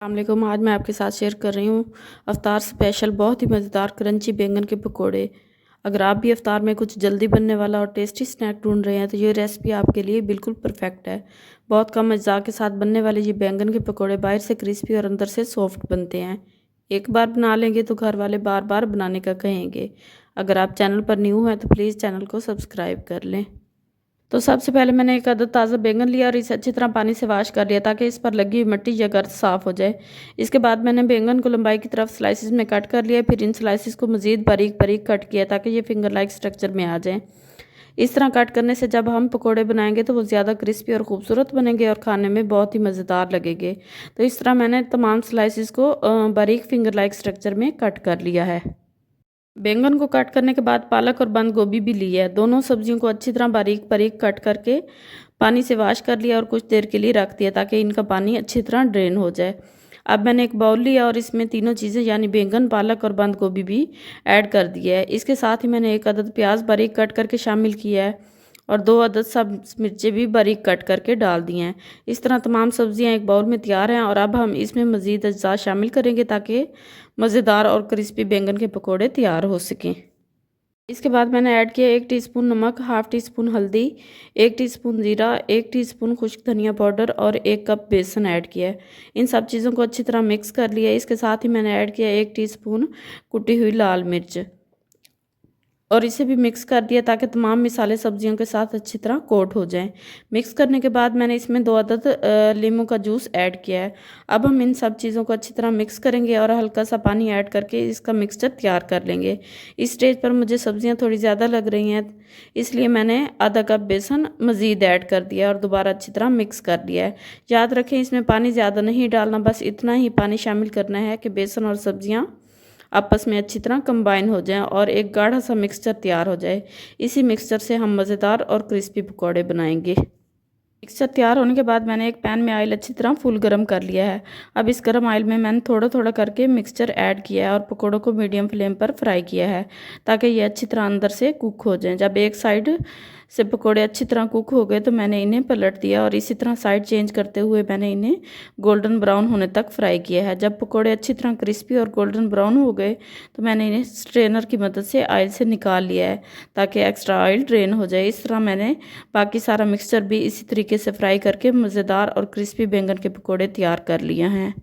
अस्सलामुअलैकुम। आज मैं आपके साथ शेयर कर रही हूँ अफ्तार स्पेशल बहुत ही मज़ेदार क्रंची बैंगन के पकोड़े। अगर आप भी अफ्तार में कुछ जल्दी बनने वाला और टेस्टी स्नैक ढूंढ रहे हैं तो ये रेसिपी आपके लिए बिल्कुल परफेक्ट है। बहुत कम अज्जा के साथ बनने वाले ये बैंगन के पकोड़े बाहर से क्रिस्पी और अंदर से सॉफ्ट बनते हैं। एक बार बना लेंगे तो घर वाले बार बार बनाने का कहेंगे। अगर आप चैनल पर न्यू हैं तो प्लीज़ चैनल को सब्सक्राइब कर लें। तो सबसे पहले मैंने एक अदद ताज़ा बैंगन लिया और इसे अच्छी तरह पानी से वॉश कर लिया ताकि इस पर लगी हुई मिट्टी या गर्द साफ़ हो जाए। इसके बाद मैंने बैंगन को लंबाई की तरफ स्लाइसिस में कट कर लिया। फिर इन स्लाइसिस को मज़ीद बारीक बारीक कट किया ताकि ये फिंगर लाइक स्ट्रक्चर में आ जाए। इस तरह कट करने से जब हम पकोड़े बनाएंगे तो वो ज़्यादा क्रिस्पी और ख़ूबसूरत बनेंगे और खाने में बहुत ही मज़ेदार लगेंगे। तो इस तरह मैंने तमाम स्लाइसिस को बारीक फिंगर लाइक स्ट्रक्चर में कट कर लिया है। बैंगन को कट करने के बाद पालक और बंद गोभी भी ली है। दोनों सब्जियों को अच्छी तरह बारीक बारीक कट करके पानी से वॉश कर लिया और कुछ देर के लिए रख दिया ताकि इनका पानी अच्छी तरह ड्रेन हो जाए। अब मैंने एक बाउल लिया और इसमें तीनों चीज़ें यानी बैंगन, पालक और बंद गोभी भी ऐड कर दिया है। इसके साथ ही मैंने एक अदद प्याज बारीक कट करके शामिल किया है और 2 अदद सब मिर्चें भी बारीक कट करके डाल दी हैं। इस तरह तमाम सब्जियां एक बाउल में तैयार हैं और अब हम इसमें मज़ीद अज्जा शामिल करेंगे ताकि मज़ेदार और क्रिस्पी बैंगन के पकोड़े तैयार हो सकें। इसके बाद मैंने ऐड किया 1 टीस्पून नमक, हाफ़ टी स्पून हल्दी, 1 टीस्पून ज़ीरा, 1 टीस्पून खुश्क धनिया पाउडर और 1 कप बेसन ऐड किया है। इन सब चीज़ों को अच्छी तरह मिक्स कर लिया है। इसके साथ ही मैंने ऐड किया 1 टीस्पून कुटी हुई लाल मिर्च और इसे भी मिक्स कर दिया ताकि तमाम मिसाले सब्जियों के साथ अच्छी तरह कोट हो जाएं। मिक्स करने के बाद मैंने इसमें 2 अदद लीमू का जूस ऐड किया है। अब हम इन सब चीज़ों को अच्छी तरह मिक्स करेंगे और हल्का सा पानी ऐड करके इसका मिक्सचर तैयार कर लेंगे। इस स्टेज पर मुझे सब्जियां थोड़ी ज़्यादा लग रही हैं, इसलिए मैंने आधा कप बेसन मज़ीद ऐड कर दिया और दोबारा अच्छी तरह मिक्स कर दिया है। याद रखें इसमें पानी ज़्यादा नहीं डालना, बस इतना ही पानी शामिल करना है कि बेसन और सब्जियाँ आपस में अच्छी तरह कंबाइन हो जाएं और एक गाढ़ा सा मिक्सचर तैयार हो जाए। इसी मिक्सचर से हम मज़ेदार और क्रिस्पी पकौड़े बनाएंगे। मिक्सचर तैयार होने के बाद मैंने एक पैन में ऑयल अच्छी तरह फुल गरम कर लिया है। अब इस गरम ऑयल में मैंने थोड़ा थोड़ा करके मिक्सचर ऐड किया है और पकौड़ों को मीडियम फ्लेम पर फ्राई किया है ताकि ये अच्छी तरह अंदर से कुक हो जाएं। जब एक साइड से पकौड़े अच्छी तरह कुक हो गए तो मैंने इन्हें पलट दिया और इसी तरह साइड चेंज करते हुए मैंने इन्हें गोल्डन ब्राउन होने तक फ्राई किया है। जब पकौड़े अच्छी तरह क्रिस्पी और गोल्डन ब्राउन हो गए तो मैंने इन्हें स्ट्रेनर की मदद से ऑयल से निकाल लिया है ताकि एक्स्ट्रा ऑयल ड्रेन हो जाए। इस तरह मैंने बाकी सारा मिक्सचर भी इसी तरीके से फ्राई करके मज़ेदार और क्रिस्पी बैंगन के पकौड़े तैयार कर लिए हैं।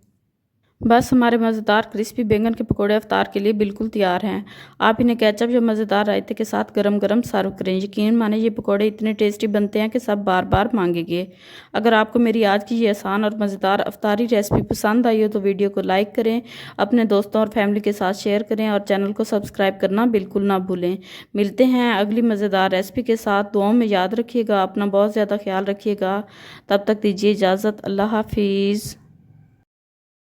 बस हमारे मज़ेदार क्रिस्पी बैंगन के पकौड़े अफ्तार के लिए बिल्कुल तैयार हैं। आप इन्हें केचप या मज़ेदार रायते के साथ गरम गरम सर्व करें। यकीन माने ये पकौड़े इतने टेस्टी बनते हैं कि सब बार बार मांगेंगे। अगर आपको मेरी आज की ये आसान और मज़ेदार अफ्तारी रेसिपी पसंद आई हो तो वीडियो को लाइक करें, अपने दोस्तों और फैमिली के साथ शेयर करें और चैनल को सब्सक्राइब करना बिल्कुल ना भूलें। मिलते हैं अगली मज़ेदार रेसिपी के साथ। दुआओं में याद रखिएगा, अपना बहुत ज़्यादा ख्याल रखिएगा। तब तक दीजिए इजाज़त। अल्लाह हाफिज़।